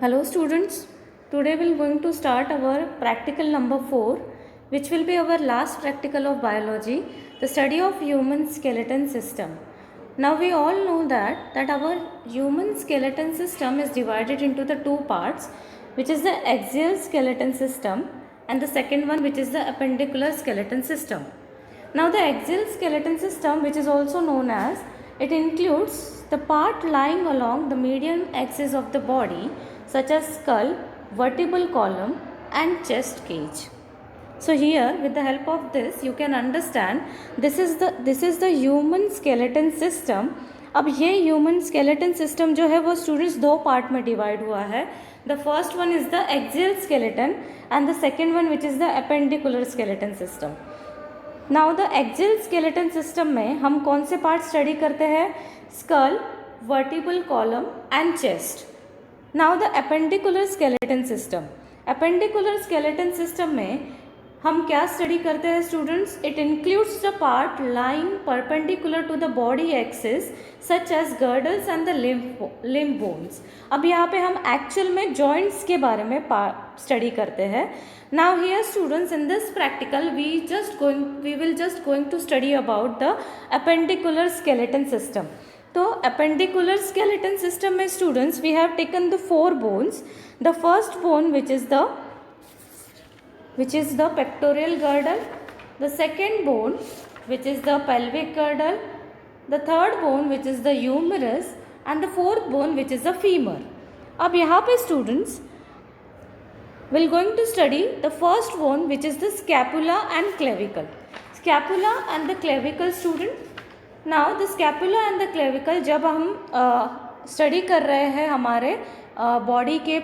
Hello students, today we are going to start our practical number 4, which will be our last practical of biology, the study of human skeleton system. Now we all know that our human skeleton system is divided into the two parts, which is the axial skeleton system and the second one, which is the appendicular skeleton system. Now the axial skeleton system, which is also known as, it includes the part lying along the median axis of the body, such as skull, vertebral column and chest cage. So here with the help of this you can understand this is the human skeleton system. अब ये human skeleton system जो है वो students दो part में divide हुआ है. The first one is the axial skeleton and the second one which is the appendicular skeleton system. Now the axial skeleton system में हम कौन से पार्ट स्टडी करते हैं? Skull, vertebral column and chest. Now the appendicular skeleton system. Appendicular skeleton system में हम क्या study करते हैं students? It includes the part lying perpendicular to the body axis such as girdles and the limb bones. अब यहाँ पे हम actual में जॉइंट्स के बारे में स्टडी करते हैं. Now here students in this practical we will just going to study about the appendicular skeleton system. तो एपेंडिकुलर स्केलेटन सिस्टम में students we have taken the 4 bones. The first bone which is the pectoral girdle, the second bone which is the pelvic girdle, the third bone which is the humerus and the fourth bone which is the femur. अब यहाँ पे students will going to study the first bone which is the scapula and clavicle. Scapula and the clavicle student. Now the scapula and the clavicle जब हम study कर रहे हैं हमारे body के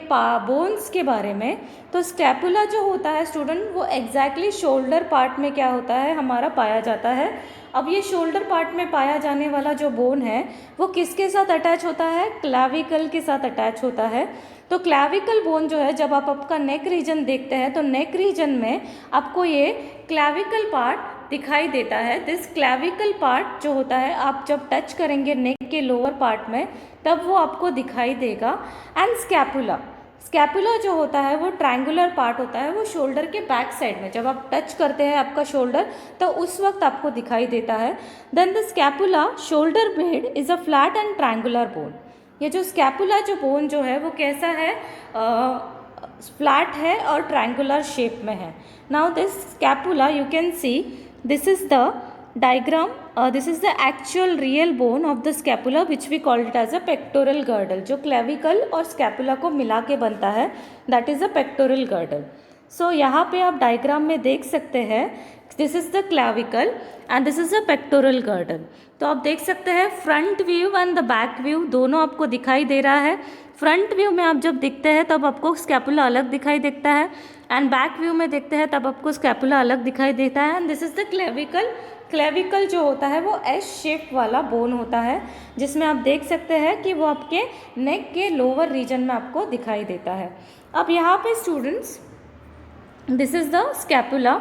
बोन्स के बारे में, तो स्कैपुला जो होता है स्टूडेंट वो एग्जैक्टली शोल्डर पार्ट में क्या होता है हमारा पाया जाता है. अब ये शोल्डर पार्ट में पाया जाने वाला जो बोन है वो किसके साथ अटैच होता है? क्लैविकल के साथ अटैच होता है. तो क्लैविकल बोन जो है जब आप आपका नेक रीजन देखते हैं तो नेक रीजन में आपको ये क्लैविकल पार्ट दिखाई देता है. दिस क्लैविकल पार्ट जो होता है आप जब टच करेंगे नेक के लोअर पार्ट में तब वो आपको दिखाई देगा. एंड स्कैपुला, स्कैपुला जो होता है वो ट्रायंगुलर पार्ट होता है, वो शोल्डर के बैक साइड में जब आप टच करते हैं आपका शोल्डर तो उस वक्त आपको दिखाई देता है. Then the scapula shoulder blade is a flat and triangular bone. ये जो स्कैपुला जो बोन जो है वो कैसा है? फ्लैट है और ट्रायंगुलर शेप में है. Now this scapula you can C this is the diagram, this is the actual real bone of the scapula which we call it as a pectoral girdle. जो clavicle और scapula को मिला के बनता है that is a pectoral girdle. So यहाँ पे आप डायग्राम में देख सकते हैं this is the clavicle and this is the pectoral girdle. तो आप देख सकते हैं front view and the back view दोनों आपको दिखाई दे रहा है. फ्रंट व्यू में आप जब दिखते हैं तब आपको स्कैपुला अलग दिखाई देता है एंड बैक व्यू में देखते हैं तब आपको स्कैपुला अलग दिखाई देता है. And this is the clavicle. Clavicle जो होता है वो एस शेप वाला बोन होता है जिसमें आप देख सकते हैं कि वो आपके नेक के लोअर रीजन में आपको दिखाई देता है. अब यहाँ पे students this is the scapula.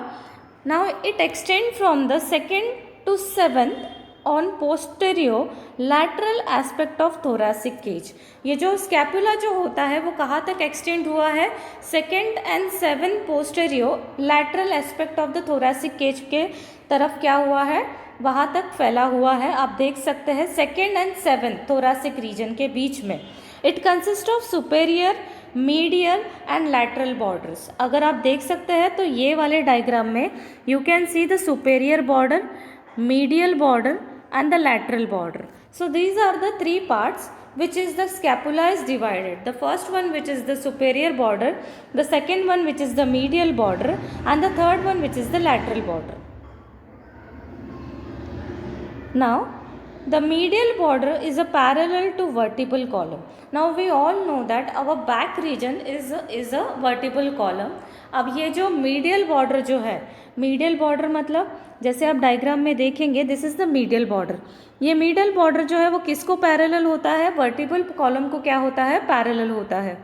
Now it extend from the second to 7th on posterior lateral aspect of thoracic cage. ये जो स्कैपुला जो होता है वो कहाँ तक एक्सटेंड हुआ है? 2nd and 7th posterior lateral aspect of the thoracic cage के तरफ क्या हुआ है? वहाँ तक फैला हुआ है. आप देख सकते हैं 2nd and 7th thoracic reason के बीच में. It consist of superior, medial and lateral borders. अगर आप देख सकते हैं तो ये वाले डायग्राम में you can see the superior border, medial border and the lateral border. So these are the 3 parts which is the scapula is divided. The first one which is the superior border, the second one which is the medial border and the third one which is the lateral border. Now the medial border is a parallel to vertebral column. Now we all know that our back region is a vertebral column. अब ये जो medial border जो है, medial border मतलब जैसे आप diagram में देखेंगे this is the medial border. ये मीडियल बॉर्डर जो है वो किसको पैरेलल होता है? वर्टिबल कॉलम को क्या होता है? पैरेलल होता है.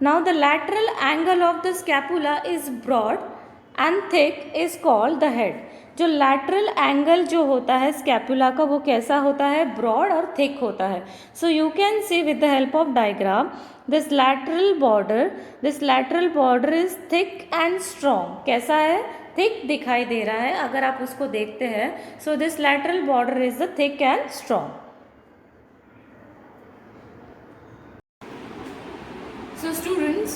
Now the lateral angle of the scapula is broad and thick is called the head. जो लैटरल एंगल जो होता है स्कैपुला का वो कैसा होता है, ब्रॉड और थिक होता है. सो you can C with the help of diagram this lateral border is thick and strong. कैसा है, थिक दिखाई दे रहा है अगर आप उसको देखते हैं. So this lateral border is the thick and strong. So students,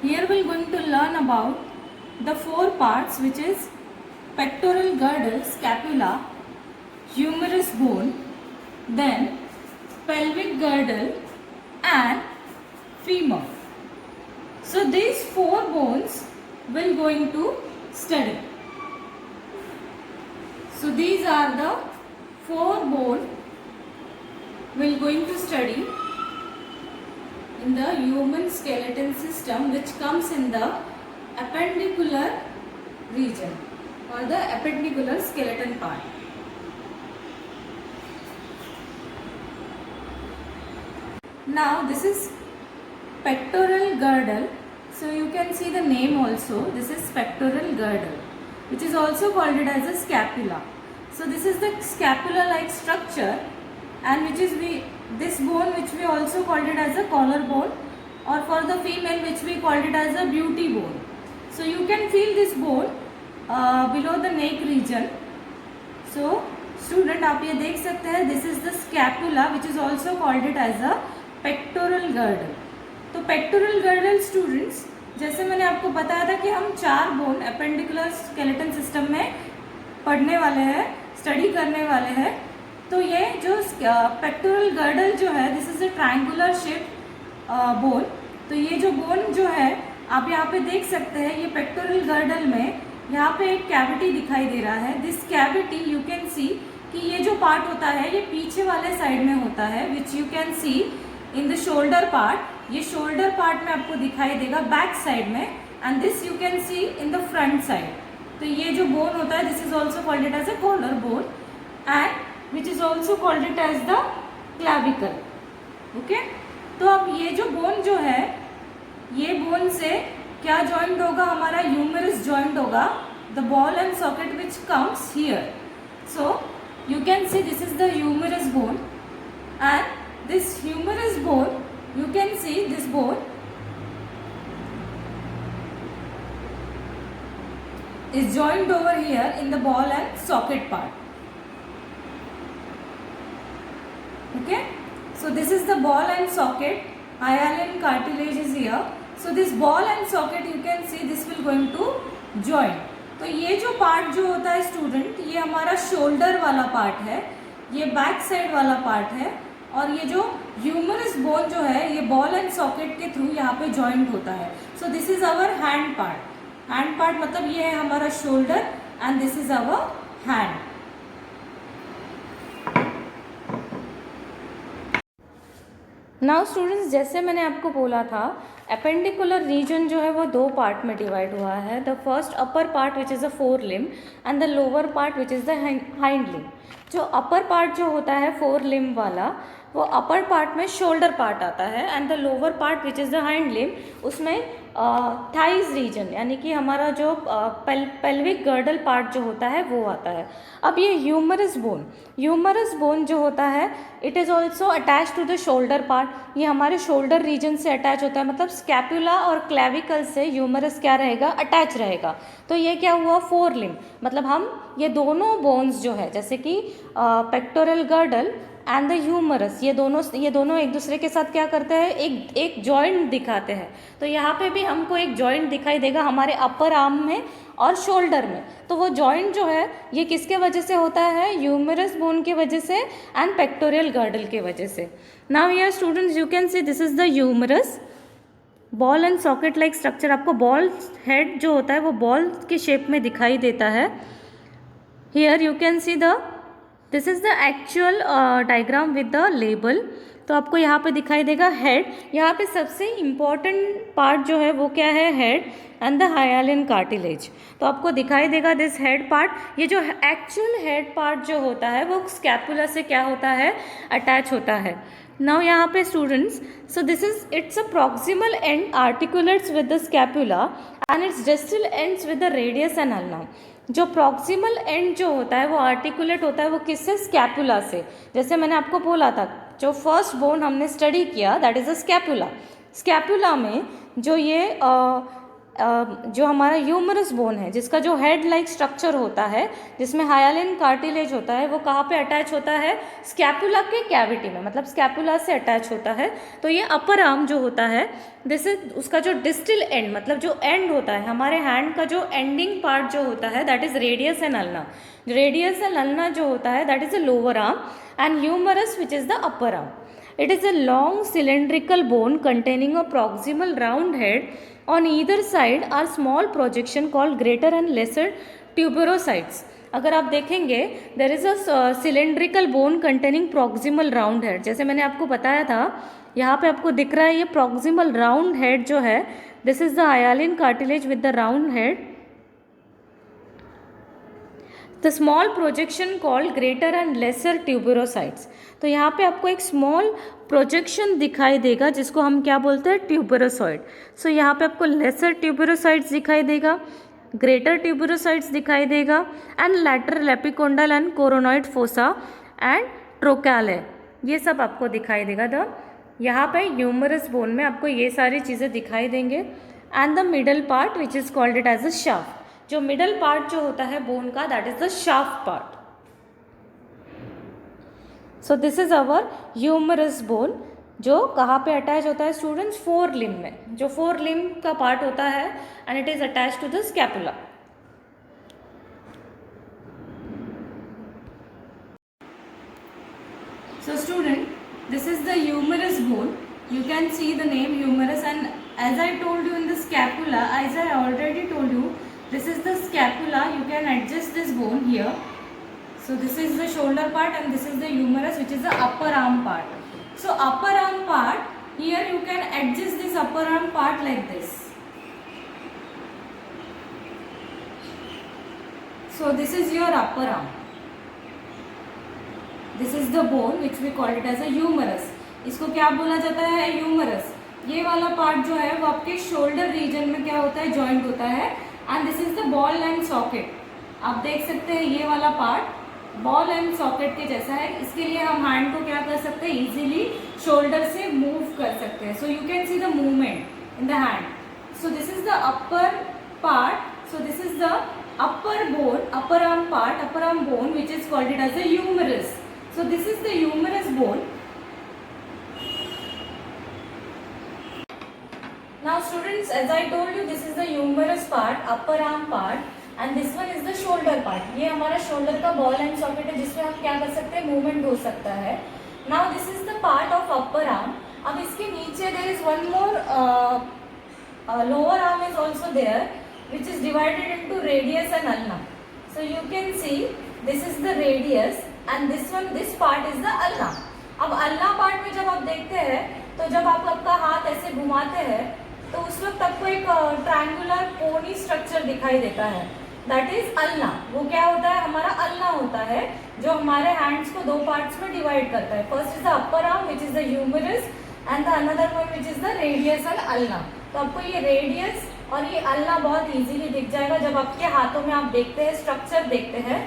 here we are going to learn about the four parts, which is pectoral girdle, scapula, humerus bone, then pelvic girdle and femur. So these four bones will going to study. So these are the four bone will going to study in the human skeleton system, which comes in the appendicular region or the appendicular skeleton part. Now this is pectoral girdle. So you can see the name also. This is pectoral girdle, which is also called it as a scapula. So this is the scapula like structure, and which is this bone which we also called it as a collarbone, or for the female which we called it as a beauty bone. So you can feel this bone below the neck region. So student आप ये देख सकते हैं, this is the scapula which is also called it as a pectoral girdle. तो pectoral girdle students, जैसे मैंने आपको बताया था कि हम 4 बोन appendicular skeleton system में पढ़ने वाले हैं, स्टडी करने वाले हैं. तो ये जो पेक्टोरल गर्डल जो है, this is a triangular shape bone. तो ये जो बोन जो है आप यहाँ पे देख सकते हैं, ये पेक्टोरल गर्डल में यहाँ पे एक कैविटी दिखाई दे रहा है. दिस कैविटी यू कैन सी कि ये जो पार्ट होता है ये पीछे वाले साइड में होता है, which you can see in the shoulder part. ये शोल्डर पार्ट में आपको दिखाई देगा बैक साइड में, and this you can see in the front side. तो ये जो बोन होता है, this is also called it as a collar bone, and which is also called it as the clavicle. Okay? तो अब ये जो बोन जो है, ये बोन से क्या जॉइंट होगा, हमारा ह्यूमरस जॉइंट होगा, the ball and socket which comes here. So you can see this is the humerus bone, and this humerus bone you can see this bone is joined over here in the ball and socket part. Okay, so this is the ball and socket. Hyaline cartilage is here. So this ball and socket you can see this will going to join. तो ये जो part जो होता है student, ये हमारा shoulder वाला part है, ये बैक साइड वाला पार्ट है, और ये जो ह्यूमरस बोन जो है ये बॉल एंड सॉकेट के थ्रू यहाँ पे जॉइंट होता है. So this is our hand part. Hand part मतलब ये है हमारा shoulder, and this is our hand. Now students, जैसे मैंने आपको बोला था, अपेंडिकुलर रीजन जो है वो 2 पार्ट में डिवाइड हुआ है. The first upper part which is a four limb, and the lower part which is the hind limb. जो अपर पार्ट जो होता है फोर लिम्ब वाला, वो अपर पार्ट में शोल्डर पार्ट आता है, and the lower part which is the hind limb, उसमें थाइज रीजन यानी कि हमारा जो पेल्विक गर्डल पार्ट जो होता है वो आता है. अब ये ह्यूमरस बोन जो होता है, it is also attach to the shoulder part. ये हमारे शोल्डर रीजन से अटैच होता है, मतलब स्कैपुला और क्लेविकल से ह्यूमरस क्या रहेगा, अटैच रहेगा. तो ये क्या हुआ, फोर लिम्ब. मतलब हम ये दोनों बोन्स जो है, जैसे कि pectoral girdle and the humerus, ये दोनों एक दूसरे के साथ क्या करते हैं, एक जॉइंट दिखाते हैं. तो यहाँ पे भी हमको एक जॉइंट दिखाई देगा हमारे अपर आर्म में और शोल्डर में. तो वो जॉइंट जो है ये किसके वजह से होता है, ह्यूमरस बोन की वजह से एंड पेक्टोरियल गर्डल की वजह से. Now here students you can see this is the humerus ball and socket like structure. आपको बॉल हेड जो होता है वो बॉल के शेप में दिखाई देता है. Here you can see this is the actual diagram with the label. तो आपको यहाँ पे दिखाई देगा हेड. यहाँ पे सबसे इम्पॉर्टेंट पार्ट जो है वो क्या है, head and the hyaline cartilage. तो आपको दिखाई देगा दिस हेड पार्ट. ये जो एक्चुअल हेड पार्ट जो होता है वो स्कैपुला से क्या होता है, अटैच होता है. नाउ यहाँ पे students, so this is it's a proximal and articulates with the scapula and it's distal ends with the radius and ulna. जो प्रॉक्सिमल एंड जो होता है वो आर्टिकुलेट होता है वो किससे, स्कैपुला से। जैसे मैंने आपको बोला था जो फर्स्ट बोन हमने स्टडी किया that is a scapula. Scapula में जो ये जो हमारा ह्यूमरस बोन है जिसका जो हेड लाइक स्ट्रक्चर होता है जिसमें हायालिन कार्टिलेज होता है वो कहाँ पे अटैच होता है, स्कैपुला के कैविटी में, मतलब स्कैपुला से अटैच होता है। तो ये अपर आर्म जो होता है दिस इज उसका जो डिस्टल एंड मतलब जो एंड होता है हमारे हैंड का जो एंडिंग पार्ट जो होता है that is radius and ulna. Radius and ulna जो होता है that is a lower arm and humerus which is the upper arm. It is a long cylindrical bone containing a proximal round head. On either side are small projection called greater and lesser tuberocytes. अगर आप देखेंगे there is a cylindrical bone containing proximal round head. जैसे मैंने आपको बताया था यहाँ पे आपको दिख रहा है ये proximal round head जो है this is the hyaline cartilage with the round head. The small projection called greater and lesser tuberocytes. तो यहाँ पे आपको एक स्मॉल प्रोजेक्शन दिखाई देगा जिसको हम क्या बोलते हैं, ट्यूबेरोसॉइड। सो यहाँ पे आपको लेसर ट्यूबेरोसाइट्स दिखाई देगा, ग्रेटर ट्यूबेरोसाइट्स दिखाई देगा and lateral epicondyle and coronoid fossa and trochlea ये सब आपको दिखाई देगा। द यहाँ पे ह्यूमरस बोन में आपको ये सारी चीज़ें दिखाई देंगे and the middle part which is called it as a shaft. जो मिडल पार्ट जो होता है बोन का that is the shaft part. So this is our humerus bone जो कहाँ पे अटैच होता है स्टूडेंट्स, फोर लिम्ब में, जो फोर लिम्ब का पार्ट होता है and it is attach to the scapula. So student this is the humerus bone, you can see the name humerus and as I told you in the scapula, as I already told you this is the scapula, you can adjust this bone here. So this is the shoulder part and this is the humerus which is the upper arm part. So upper arm part, here you can adjust this upper arm part like this. So this is your upper arm, this is the bone which we call it as a humerus. इसको क्या बोला जाता है, humerus. ये वाला part जो है वो आपके शोल्डर रीजन में क्या होता है, जॉइंट होता है and this is the ball and socket. आप देख सकते हैं ये वाला पार्ट बॉल एंड सॉकेट के जैसा है। इसके लिए हम हैंड को क्या कर सकते हैं, इजीली शोल्डर से मूव कर सकते हैं। So you can see the movement in the hand. So this is the upper part, so this is the upper bone, upper arm part, upper arm bone which is called it as a humerus. So this is the humerus bone. Now students, as I told you, this is the humerus part, upper arm part, and this one is the shoulder part. ये हमारा shoulder का ball and socket है जिसमें हम क्या कर सकते हैं, movement हो सकता है। Now this is the part of upper arm. अब इसके नीचे there is one more lower arm is also there, which is divided into radius and ulna. So you can see this is the radius and this part is the ulna. अब ulna part में जब आप देखते हैं तो जब आप आपका हाथ ऐसे घुमाते हैं तो उस वक्त आपको एक ट्रायंगुलर कोनी स्ट्रक्चर दिखाई देता है दैट इज अल्ना। वो क्या होता है, हमारा अल्ना होता है जो हमारे हैंड्स को दो पार्ट्स में डिवाइड करता है। First is the upper arm which is the humerus and the another one which is the radius and ulna. तो आपको ये रेडियस और ये अल्ना बहुत इजीली दिख जाएगा जब आपके हाथों में आप देखते हैं, स्ट्रक्चर देखते हैं।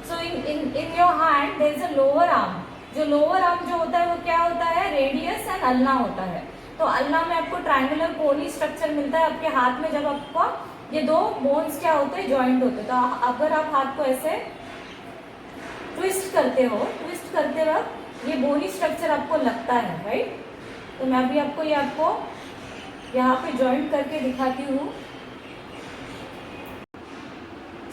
So in your hand there is a lower arm. जो लोअर आर्म जो होता है वो क्या होता है, रेडियस एंड अल्ना होता है। तो अल्ना में आपको ट्रायंगुलर कोनी स्ट्रक्चर मिलता है आपके हाथ में जब आपका ये दो बोन्स क्या होते हैं, जॉइंट होते हैं। तो अगर आप हाथ को ऐसे ट्विस्ट करते हो, ट्विस्ट करते वक्त ये बोनी स्ट्रक्चर आपको लगता है, राइट। तो मैं अभी आपको ये यहाँ पे जॉइंट करके दिखाती हूँ।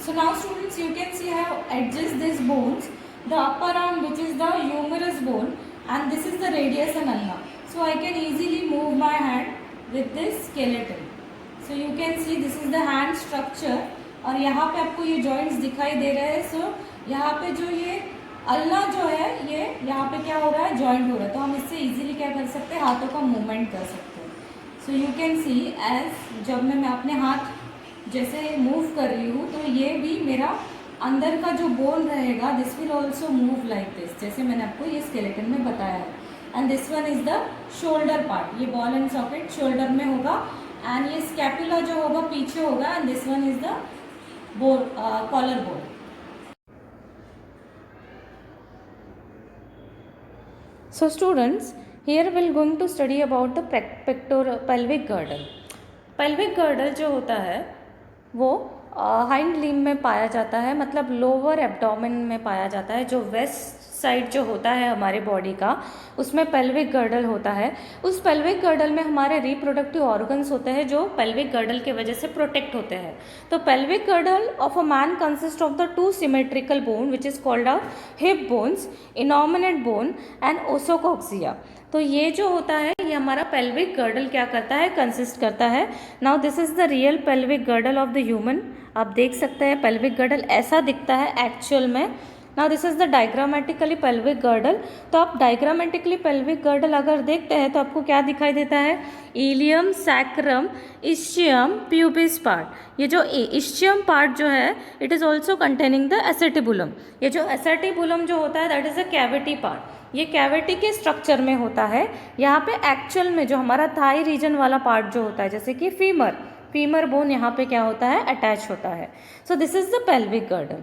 So now students you can see I have adjust these bones, the upper arm which is the humerus bone and this is the radius and ulna. So I can easily move my hand with this skeleton. So you can see this is the hand structure और यहाँ पे आपको ये joints दिखाई दे रहे हैं। So यहाँ पे जो ये अल्ना जो है ये यहाँ पे क्या हो रहा है, joint हो रहा है। तो हम इससे easily क्या कर सकते हैं, हाथों का movement कर सकते हैं। So you can see as जब मैं अपने हाथ जैसे मूव कर रही हूँ तो ये भी मेरा अंदर का जो बोन रहेगा this will also move like this, जैसे मैंने आपको ये स्केलेटन में बताया है। And this one is the shoulder part, ये बॉल एंड सॉकेट शोल्डर में होगा एंड ये स्कैपुला जो होगा पीछे होगा and this one is the bone, collarbone. So students, here we are going to study about the pelvic girdle. Pelvic girdle जो होता है वो हाइंड लिम्ब में पाया जाता है, मतलब लोअर एब्डोमेन में पाया जाता है। जो वेस्ट साइड जो होता है हमारे बॉडी का, उसमें पेल्विक गर्डल होता है। उस पेल्विक गर्डल में हमारे रिप्रोडक्टिव ऑर्गन्स होते हैं जो पेल्विक गर्डल की वजह से प्रोटेक्ट होते हैं। तो pelvic girdle of a man consist of the two symmetrical bone which is called out hip bones, innominate bone and os coxae. तो ये जो होता है ये हमारा पेल्विक गर्डल क्या करता है, कंसिस्ट करता है। Now this is the real pelvic girdle of the human. आप देख सकते हैं पेल्विक गर्डल ऐसा दिखता है एक्चुअल में। Now this is the diagrammatically pelvic girdle. तो आप डायग्रामेटिकली पेल्विक गर्डल अगर देखते हैं तो आपको क्या दिखाई देता है, ilium, sacrum, ischium, pubis part. ये जो इस्चियम पार्ट जो है it is also containing the acetabulum. ये जो एसेटिबुलम जो होता है that is a cavity part. ये कैविटी के स्ट्रक्चर में होता है। यहाँ पे एक्चुअल में जो हमारा थाई रीजन वाला पार्ट जो होता है, जैसे कि फीमर बोन यहाँ पे क्या होता है, अटैच होता है। So this is the pelvic girdle.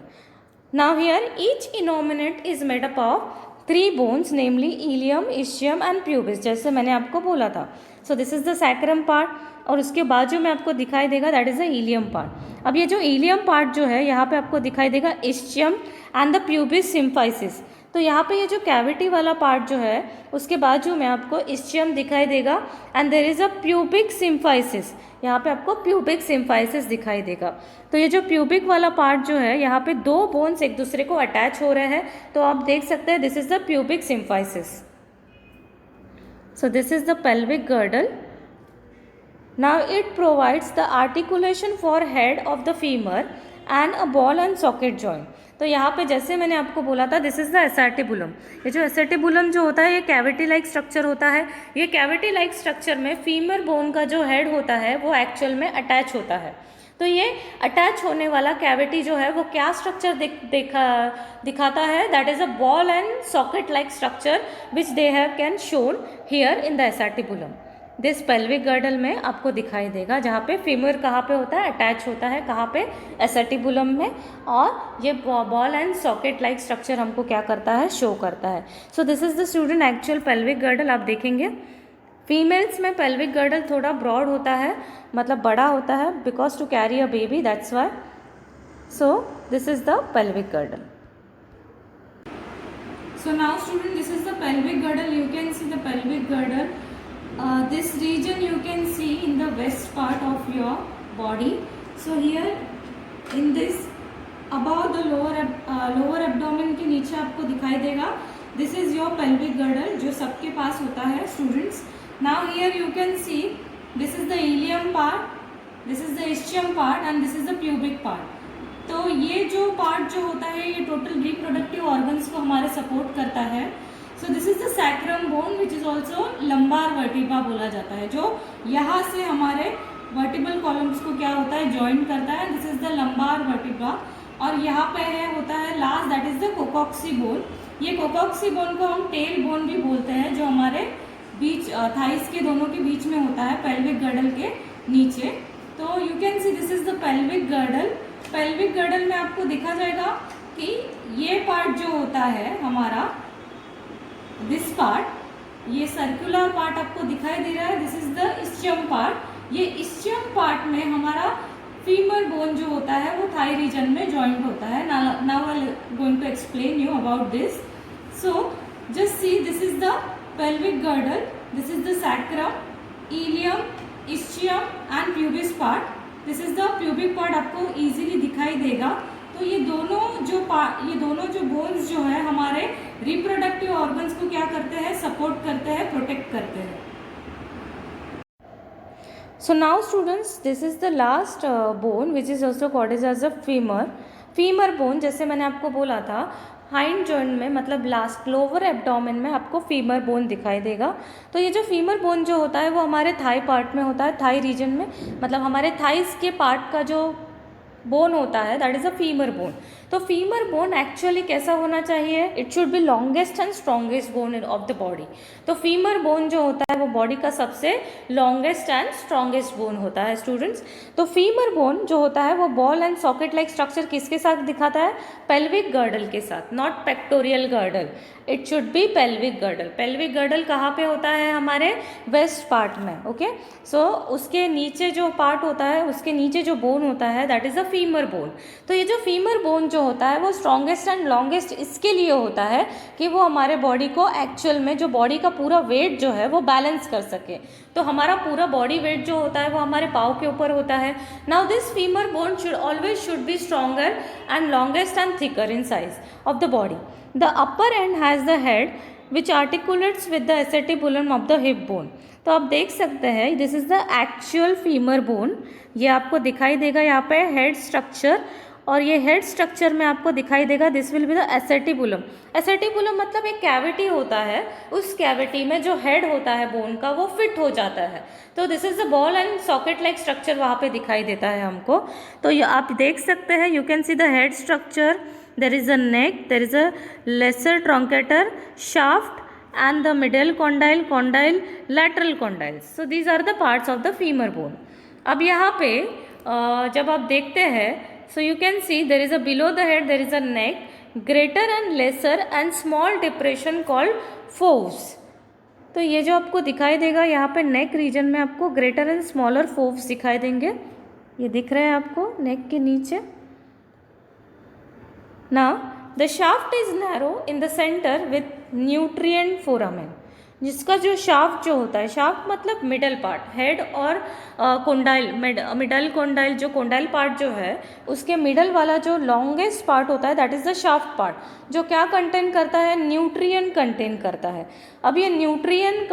Now here each innominate is made up of 3 bones, namely ilium, ischium and pubis, जैसे मैंने आपको बोला था। So this is the sacrum part, और उसके बाजू में आपको दिखाई देगा that is the ilium part. अब ये जो इलियम पार्ट जो है यहाँ पे आपको दिखाई देगा ischium and the pubis symphysis. तो यहाँ पे ये जो कैविटी वाला पार्ट जो है उसके बाजू में आपको इस्चियम दिखाई देगा and there is a pubic symphysis. यहाँ पे आपको प्यूबिक सिम्फाइसिस दिखाई देगा। तो ये जो प्यूबिक वाला पार्ट जो है यहाँ पे 2 बोन्स एक दूसरे को अटैच हो रहे हैं, तो आप देख सकते हैं this is the pubic symphysis. So this is the pelvic girdle. Now it provides the articulation for head of the femur and a ball and socket joint. तो यहाँ पे जैसे मैंने आपको बोला था दिस इज़ द एसेटिबुलम। ये जो एसेटिबुलम जो होता है ये कैविटी लाइक स्ट्रक्चर होता है। ये कैविटी लाइक स्ट्रक्चर में फीमर बोन का जो हेड होता है वो एक्चुअल में अटैच होता है। तो ये अटैच होने वाला कैविटी जो है वो क्या स्ट्रक्चर दिखाता है, that is a ball and socket like structure which they have can shown here in the acetabulum. This pelvic girdle में आपको दिखाई देगा, जहाँ पे फीमर कहाँ पे होता है, अटैच होता है कहाँ पे, एसेटिबुलम में, और ये ball and socket like structure हमको क्या करता है, शो करता है। So this is the student actual pelvic girdle. आप देखेंगे फीमेल्स में पेल्विक गर्डल थोड़ा ब्रॉड होता है, मतलब बड़ा होता है, because to carry a baby, that's why. So this is the pelvic girdle. So now student this is the pelvic girdle. You can see the pelvic girdle. This region you can see in the west part of your body. So here in this above the lower abdomen के नीचे आपको दिखाई देगा this is your pelvic girdle जो सबके पास होता है students. Now here you can see this is the ilium part, this is the ischium part and this is the pubic part. तो ये जो पार्ट जो होता है ये टोटल रिप्रोडक्टिव ऑर्गन्स को हमारे सपोर्ट करता है। So this is the sacrum bone which is also lumbar vertebra बोला जाता है, जो यहाँ से हमारे वर्टिबल कॉलम्स को क्या होता है, ज्वाइन करता है। This is the lumbar vertebra. और यहाँ पे है होता है last that is the coccyx bone. ये कोकॉक्सी बोन को हम टेल बोन भी बोलते हैं, जो हमारे बीच थाइस के दोनों के बीच में होता है, पेल्विक गर्डल के नीचे। तो you can see this is the pelvic girdle. Pelvic girdle में आपको देखा जाएगा कि ये पार्ट जो होता है हमारा, दिस पार्ट, ये सर्कुलर पार्ट आपको दिखाई दे रहा है, this is the ischium part. ये इस्चियम पार्ट में हमारा फीमर बोन जो होता है वो थाई रीजन में जॉइंट होता है। Now I am going to explain you about this. So just see this is the pelvic girdle, this is the sacrum, ilium, ischium and pubis part. This is the pubic part आपको easily दिखाई देगा। तो ये दोनों जो bones जो है हमारे रिप्रोडक्टिव ऑर्गन्स को क्या करते हैं, सपोर्ट करते हैं, प्रोटेक्ट करते हैं। So now students this is the last bone which is also called as a femur bone. जैसे मैंने आपको बोला था हाइंड जॉइंट में, मतलब लास्ट लोअर एब्डोमेन में आपको फीमर बोन दिखाई देगा। तो ये जो फीमर बोन जो होता है वो हमारे थाई पार्ट में होता है, थाई रीजन में, मतलब हमारे थाइस के पार्ट का जो बोन होता है that is a femur bone. तो फीमर बोन एक्चुअली कैसा होना चाहिए, it should be longest and strongest bone of the body. तो फीमर बोन जो होता है वो बॉडी का सबसे लॉन्गेस्ट एंड स्ट्रॉन्गेस्ट बोन होता है स्टूडेंट्स। तो फीमर बोन जो होता है वो ball and socket like structure किसके साथ दिखाता है, पेल्विक गर्डल के साथ, not pectoral girdle, it should be pelvic girdle. Pelvic girdle कहाँ पे होता है, हमारे वेस्ट पार्ट में, ओके। सो उसके नीचे जो पार्ट होता है, उसके नीचे जो बोन होता है that is a femur bone. तो ये जो फीमर बोन जो होता है वो स्ट्रॉन्गेस्ट एंड लॉन्गेस्ट इसके लिए होता है कि वो हमारे बॉडी को एक्चुअल में जो बॉडी का पूरा वेट जो है वो बैलेंस कर सके। तो हमारा पूरा बॉडी वेट जो होता है वो हमारे पाँव के ऊपर होता है। Now this femur bone should be stronger and longest and thicker in size of the body. The upper end has the head which articulates with the acetabulum of the hip bone। तो आप देख सकते हैं this is the actual femur bone, ये आपको दिखाई देगा यहाँ पे हेड स्ट्रक्चर, और ये हेड स्ट्रक्चर में आपको दिखाई देगा दिस विल बी द एसेटिबुलम। एसेटिबुलम मतलब एक कैविटी होता है, उस कैविटी में जो हेड होता है बोन का वो फिट हो जाता है। तो this is the ball and socket like structure वहाँ पे दिखाई देता है हमको। तो ये आप देख सकते हैं, you can see the head structure, there is a neck, there is a lesser truncator, shaft and the middle condyle, lateral condyles। So these are the parts of the femur bone। अब यहाँ पे जब आप देखते हैं, so you can see there is a below the head there is a neck, greater and lesser and small depression called foves। तो ये जो आपको दिखाई देगा यहाँ पे नेक रीजन में आपको ग्रेटर एंड स्मॉलर फोव्स दिखाई देंगे, ये दिख रहे हैं आपको नेक के नीचे। Now the shaft is narrow in the center with nutrient foramen। जिसका जो शाफ्ट जो होता है, शाफ्ट मतलब मिडल पार्ट, हेड और कोंडाइल, मिडल कोंडाइल, जो कोंडाइल पार्ट जो है उसके मिडल वाला जो लॉन्गेस्ट पार्ट होता है that is the shaft part, जो क्या कंटेन करता है, न्यूट्रिएंट कंटेन करता है। अब ये न्यूट्रिएंट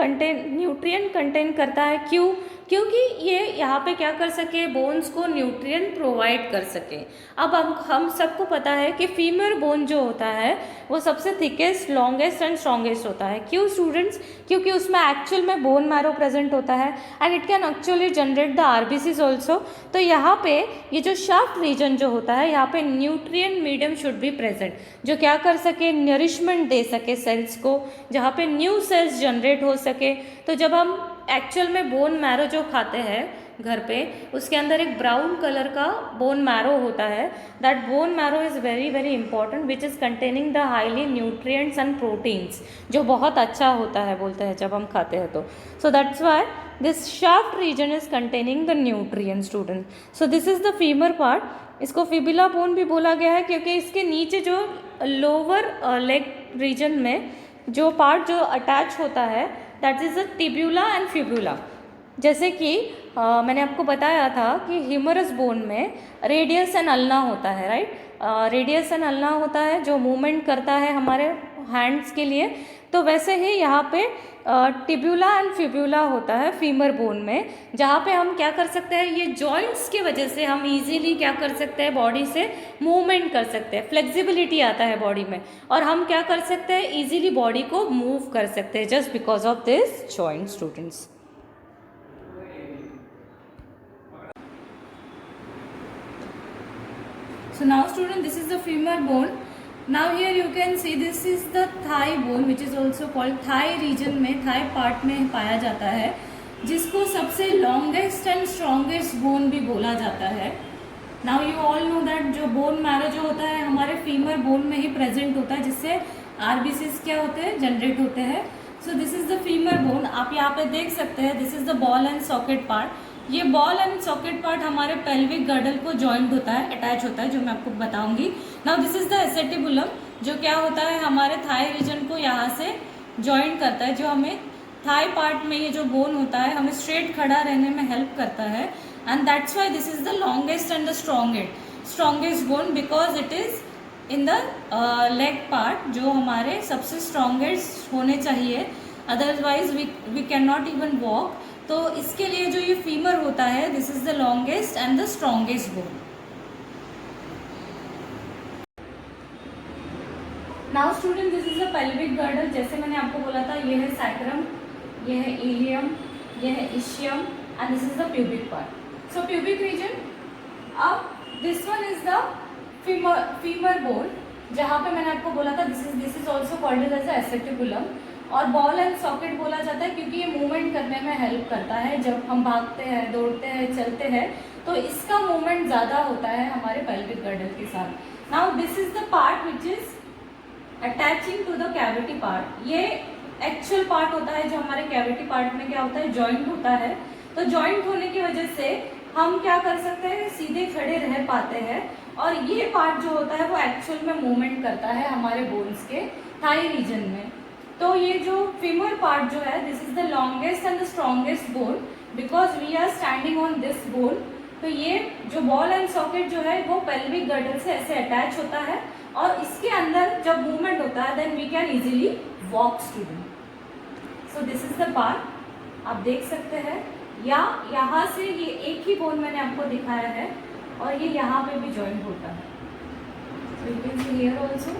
कंटेन करता है, क्यों, क्योंकि ये यहाँ पे क्या कर सके, बोन्स को न्यूट्रिएंट प्रोवाइड कर सके। अब हम सबको पता है कि फीमर बोन जो होता है वो सबसे थिकेस्ट, लॉन्गेस्ट एंड स्ट्रॉन्गेस्ट होता है। क्यों स्टूडेंट्स, क्योंकि उसमें एक्चुअल में बोन मैरो प्रेजेंट होता है and it can actually generate the RBCs also. तो यहाँ पे ये जो शाफ्ट रीजन जो होता है, यहाँ पे nutrient medium should be present, जो क्या कर सके, नरिशमेंट दे सके सेल्स को, जहाँ पे न्यू सेल्स जनरेट हो सके। तो जब हम एक्चुअल में बोन मैरो जो खाते हैं घर पे, उसके अंदर एक ब्राउन कलर का बोन मैरो होता है, that bone marrow is very very important which is containing the highly nutrients and proteins, जो बहुत अच्छा होता है बोलते हैं जब हम खाते हैं तो। So that's why this shaft region is containing the nutrient student. So this is the femur part. इसको फिबुला बोन भी बोला गया है क्योंकि इसके नीचे जो लोअर लेग रीजन में जो पार्ट जो अटैच होता है that is the tubular and fibula. जैसे कि मैंने आपको बताया था कि ह्यूमरस बोन में रेडियस एंड अल्ना होता है, राइट। रेडियस एंड अल्ना होता है जो मूवमेंट करता है हमारे हैंड्स के लिए। तो वैसे ही यहाँ पे टिब्यूला एंड फिब्यूला होता है फीमर बोन में, जहाँ पे हम क्या कर सकते हैं, ये जॉइंट्स की वजह से हम इजीली क्या कर सकते हैं, बॉडी से मूवमेंट कर सकते हैं, फ्लेक्सिबिलिटी आता है बॉडी में, और हम क्या कर सकते हैं, इजीली बॉडी को मूव कर सकते हैं just because of this joint students. So now student, this is the femur bone. Now here you can see this is the thigh bone which is also called thigh region में, thigh part में पाया जाता है, जिसको सबसे longest and strongest bone भी बोला जाता है। Now you all know that जो bone marrow जो होता है हमारे femur bone में ही present होता है, जिससे RBCs क्या होते हैं, जनरेट होते हैं। So this is the femur bone। आप यहाँ पे देख सकते हैं this is the ball and socket part। ये बॉल एंड सॉकेट पार्ट हमारे पेल्विक गर्डल को जॉइंट होता है, अटैच होता है, जो मैं आपको बताऊंगी। नाउ दिस इज द एसेटिबुलम, जो क्या होता है हमारे थाई रीजन को यहाँ से जॉइंट करता है, जो हमें थाई पार्ट में ये जो बोन होता है हमें स्ट्रेट खड़ा रहने में हेल्प करता है। And that's why this is the longest and the strongest bone, because it is in the leg part, जो हमारे सबसे स्ट्रॉन्गेस्ट होने चाहिए, otherwise we can not even walk. तो इसके लिए जो ये फीमर होता है this is the longest and the strongest bone. Now student, this is the pelvic girdle. जैसे मैंने आपको बोला था, ये है सैक्रम, ये है इलियम, ये है ischium and this is the pubic part. So pubic region. अब this one is the femur bone, जहाँ पे मैंने आपको बोला था this is also called as acetabulum, और बॉल एंड सॉकेट बोला जाता है क्योंकि ये मूवमेंट करने में हेल्प करता है। जब हम भागते हैं, दौड़ते हैं, चलते हैं, तो इसका मूवमेंट ज़्यादा होता है हमारे पेल्विक गर्डल के साथ। Now this is the part which is attaching to the cavity part. ये एक्चुअल पार्ट होता है जो हमारे कैविटी पार्ट में क्या होता है, जॉइंट होता है। तो जॉइंट होने की वजह से हम क्या कर सकते हैं, सीधे खड़े रह पाते हैं, और ये पार्ट जो होता है वो एक्चुअल में मूवमेंट करता है हमारे बोन्स के थाई रीजन में। तो ये जो फीमर पार्ट जो है, this is the longest and the strongest bone because we are standing on this bone. तो ये जो बॉल एंड सॉकेट जो है वो पेल्विक गर्डल से ऐसे अटैच होता है, और इसके अंदर जब मूवमेंट होता है then we can easily walk student. So this is the part, आप देख सकते हैं, या यहाँ से ये एक ही बोन मैंने आपको दिखाया है, और ये यहाँ पे भी जॉइंट होता है। सो you can see here also